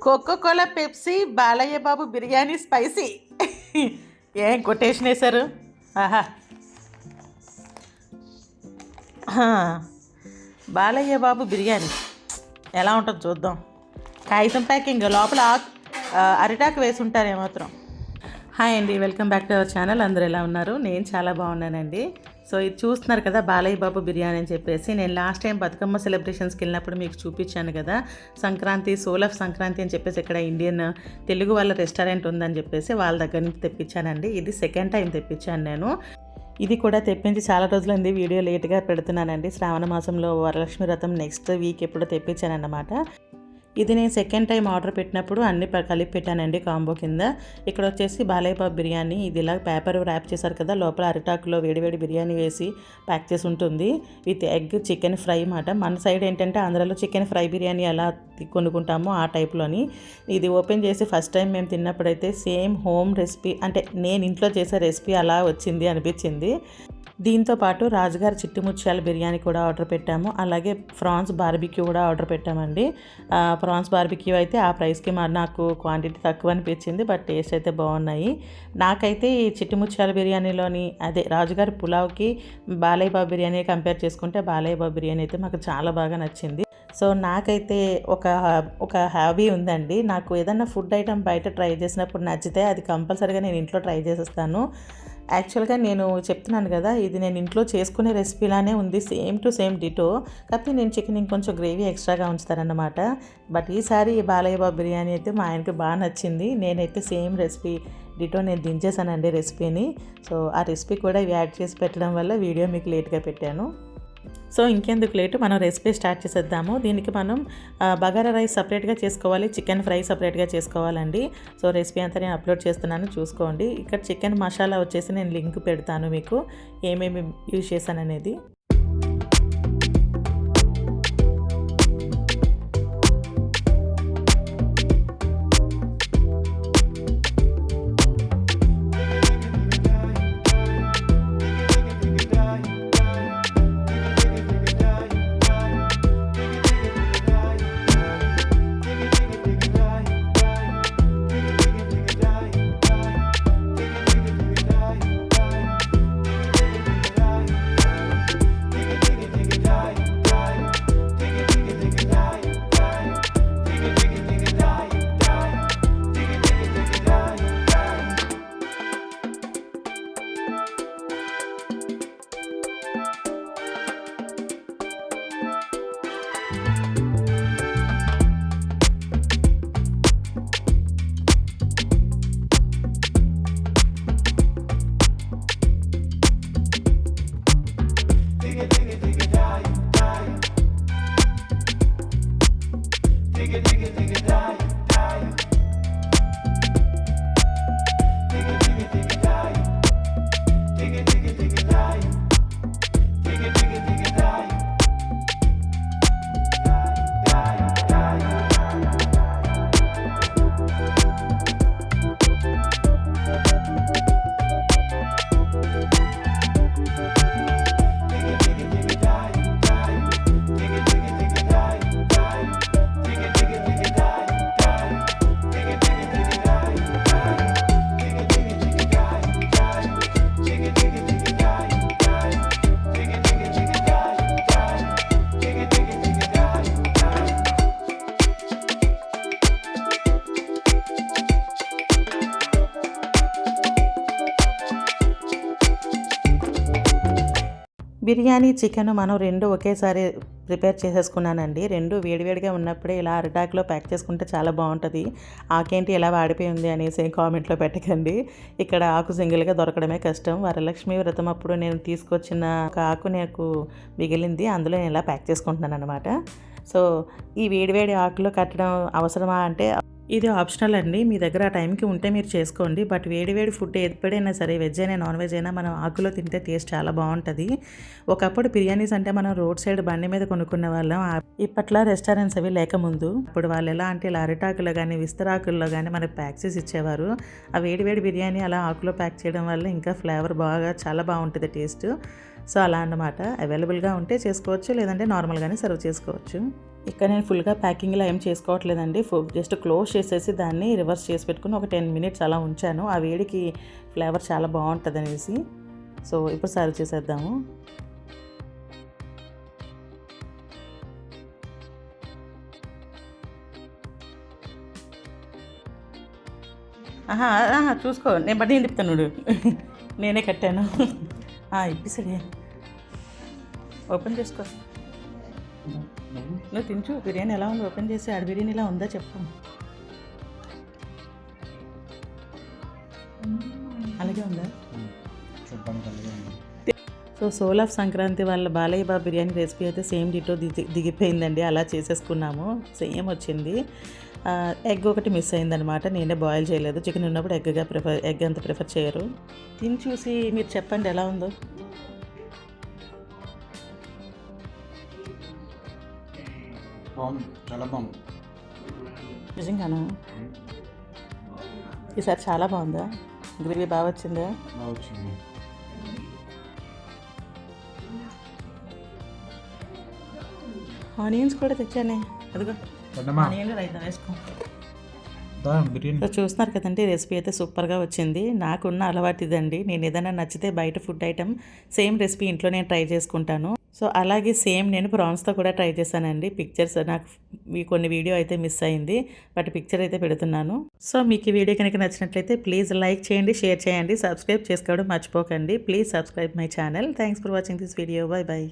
Coca Cola Pepsi Balayya Babu biryani spicy. ఏం quotation వేశారు? ఆహా, బాలయ్య బాబు బిర్యానీ ఎలా ఉంటుందో చూద్దాం. కాగితం ప్యాకింగ్ లోపల అరిటాకు వేసి ఉంటారు ఏమాత్రం. హాయ్ అండి, welcome back to our channel. అందరూ ఎలా ఉన్నారు? నేను చాలా బాగున్నానండి. సో ఇది చూస్తున్నారు కదా బాలయ్య బాబు బిర్యానీ అని చెప్పేసి, నేను లాస్ట్ టైం బతుకమ్మ సెలబ్రేషన్స్కి వెళ్ళినప్పుడు మీకు చూపించాను కదా. సంక్రాంతి, సోల్ ఆఫ్ సంక్రాంతి అని చెప్పేసి ఇక్కడ ఇండియన్ తెలుగు వాళ్ళ రెస్టారెంట్ ఉందని చెప్పేసి వాళ్ళ దగ్గర నుంచి తెప్పించానండి. ఇది సెకండ్ టైం తెప్పించాను నేను. ఇది కూడా తెప్పించి చాలా రోజులైంది, వీడియో లేట్గా పెడుతున్నానండి. శ్రావణ మాసంలో వరలక్ష్మి వ్రతం నెక్స్ట్ వీక్ ఎప్పుడో తెప్పించానన్నమాట. ఇది నేను సెకండ్ టైం ఆర్డర్ పెట్టినప్పుడు అన్ని కలిపి పెట్టానండి కాంబో కింద. ఇక్కడ వచ్చేసి బాలయ్య బాబు బిర్యానీ, ఇది ఇలా పేపర్ ర్యాప్ చేశారు కదా, లోపల అరిటాకులో వేడివేడి బిర్యానీ వేసి ప్యాక్ చేసి ఉంటుంది విత్ ఎగ్ చికెన్ ఫ్రై మాట. మన సైడ్ ఏంటంటే ఆంధ్రాలో చికెన్ ఫ్రై బిర్యానీ ఎలా కొనుక్కుంటామో ఆ టైప్లోని ఇది ఓపెన్ చేసి ఫస్ట్ టైం మేము తిన్నప్పుడైతే సేమ్ హోమ్ రెసిపీ, అంటే నేను ఇంట్లో చేసే రెసిపీ అలా వచ్చింది అనిపించింది. దీంతోపాటు రాజుగారి చిట్టి ముత్యాల బిర్యానీ కూడా ఆర్డర్ పెట్టాము, అలాగే ఫ్రాన్స్ బార్బిక్యూ కూడా ఆర్డర్ పెట్టామండి. ప్రాన్స్ బార్బిక్యూ అయితే ఆ ప్రైస్కి నాకు క్వాంటిటీ తక్కువ అనిపించింది, బట్ టేస్ట్ అయితే బాగున్నాయి. నాకైతే ఈ చిట్టి ముత్యాల బిర్యానీలోని అదే రాజుగారి పులావ్కి బాలయ్య బాబు బిర్యానీ కంపేర్ చేసుకుంటే బాలయ్య బాబు బిర్యానీ అయితే మాకు చాలా బాగా నచ్చింది. సో నాకైతే ఒక హాబీ ఉందండి, నాకు ఏదన్నా ఫుడ్ ఐటమ్ బయట ట్రై చేసినప్పుడు నచ్చితే అది కంపల్సరీగా నేను ఇంట్లో ట్రై చేసేస్తాను. యాక్చువల్గా నేను చెప్తున్నాను కదా, ఇది నేను ఇంట్లో చేసుకునే రెసిపీలానే ఉంది, సేమ్ టు సేమ్ డిటో. కాకపోతే నేను చికెన్ ఇంకొంచెం గ్రేవీ ఎక్స్ట్రాగా ఉంచుతానన్నమాట. బట్ ఈసారి బాలయ్య బాబు బిర్యానీ అయితే మా ఆయనకి బాగా నచ్చింది. నేనైతే సేమ్ రెసిపీ డిటో నేను దించేసానండి రెసిపీని. సో ఆ రెసిపీ కూడా యాడ్ చేసి పెట్టడం వల్ల వీడియో మీకు లేట్గా పెట్టాను. సో ఇంకెందుకు లేటు, మనం రెసిపీ స్టార్ట్ చేసేద్దాము. దీనికి మనం బగారా రైస్ సపరేట్గా చేసుకోవాలి, చికెన్ ఫ్రై సపరేట్గా చేసుకోవాలండి. సో రెసిపీ అంతా నేను అప్లోడ్ చేస్తున్నాను, చూసుకోండి. ఇక్కడ చికెన్ మసాలా వచ్చేసి నేను లింక్ పెడతాను మీకు, ఏమేమి యూజ్ చేశాను అనేది. బిర్యానీ చికెన్ మనం రెండు ఒకేసారి ప్రిపేర్ చేసేసుకున్నానండి. రెండు వేడివేడిగా ఉన్నప్పుడే ఇలా అరిటాకులో ప్యాక్ చేసుకుంటే చాలా బాగుంటుంది. ఆకేంటి ఎలా వాడిపోయింది అనేసి కామెంట్లో పెట్టకండి. ఇక్కడ ఆకు సింగిల్గా దొరకడమే కష్టం. వరలక్ష్మి వ్రతం అప్పుడు నేను తీసుకొచ్చిన ఒక ఆకు నాకు మిగిలింది, అందులో నేను ఇలా ప్యాక్ చేసుకుంటున్నాను అనమాట. సో ఈ వేడివేడి ఆకులో కట్టడం అవసరమా అంటే ఇది ఆప్షనల్ అండి, మీ దగ్గర ఆ టైంకి ఉంటే మీరు చేసుకోండి. బట్ వేడివేడి ఫుడ్ ఎప్పుడైనా సరే, వెజ్ అయినా నాన్ వెజ్ అయినా మనం ఆకులో తింటే టేస్ట్ చాలా బాగుంటుంది. ఒకప్పుడు బిర్యానీస్ అంటే మనం రోడ్ సైడ్ బండి మీద కొనుక్కునే వాళ్ళం, ఇప్పట్లో రెస్టారెంట్స్ అవి లేకముందు. ఇప్పుడు వాళ్ళు ఎలా అంటే ఇలా అరిటాకులో కానీ విస్తరాకుల్లో కానీ మనకు ప్యాక్ చేసి ఇచ్చేవారు. ఆ వేడివేడి బిర్యానీ అలా ఆకులో ప్యాక్ చేయడం వల్ల ఇంకా ఫ్లేవర్ బాగా చాలా బాగుంటుంది టేస్ట్. సో అలా అన్నమాట. అవైలబుల్గా ఉంటే చేసుకోవచ్చు, లేదంటే నార్మల్గానే సర్వ్ చేసుకోవచ్చు. ఇక్కడ నేను ఫుల్గా ప్యాకింగ్లో ఏం చేసుకోవట్లేదండి. జస్ట్ క్లోజ్ చేసేసి దాన్ని రివర్స్ చేసి పెట్టుకుని ఒక 10 మినిట్స్ అలా ఉంచాను. ఆ వేడికి ఫ్లేవర్ చాలా బాగుంటుంది అనేసి. సో ఇప్పుడు సర్వ్ చేసేద్దాము. చూసుకో, నేను బట్టి తిప్పుతాను నువ్వు. నేనే కట్టాను. ఇప్పిసడే ఓపెన్ చేసుకో. నువ్వు తించు. బిర్యానీ ఎలా ఉంది ఓపెన్ చేసి, ఆడ బిర్యానీ ఎలా ఉందా చెప్పు. అలాగే ఉందా? సో సోల్ ఆఫ్ సంక్రాంతి వాళ్ళ బాలయ్య బాబు బిర్యానీ రెసిపీ అయితే సేమ్ డిటో దిగిపోయిందండి. అలా చేసేసుకున్నాము, సేమ్ వచ్చింది. ఎగ్ ఒకటి మిస్ అయిందనమాట, నేనే బాయిల్ చేయలేదు. చికెన్ ఉన్నప్పుడు ఎగ్ అంత ప్రిఫర్ చేయరు. తిని చూసి మీరు చెప్పండి ఎలా ఉందో. చాలా బాగుంది నిజంగానా? ఈసారి చాలా బాగుందా? గ్రేవీ బాగా వచ్చిందా? ఆనియన్స్ కూడా తెచ్చానే, అదిగో ఆనియన్ రైతా వేసుకో. చూస్తున్నారు కదండి, రెసిపీ అయితే సూపర్గా వచ్చింది. నాకున్న అలవాటు ఇదండి, నేను ఏదైనా నచ్చితే బయట ఫుడ్ ఐటమ్ సేమ్ రెసిపీ ఇంట్లో నేను ట్రై చేసుకుంటాను. సో అలాగే సేమ్ నేను ప్రాన్స్తో కూడా ట్రై చేశానండి. పిక్చర్స్ నాకు కొన్ని వీడియో అయితే మిస్ అయింది, బట్ పిక్చర్ అయితే పెడుతున్నాను. సో మీకు ఈ వీడియో కనుక నచ్చినట్లయితే ప్లీజ్ లైక్ చేయండి, షేర్ చేయండి, సబ్స్క్రైబ్ చేసుకోవడం మర్చిపోకండి. Please subscribe my channel. Thanks for watching this video. By by.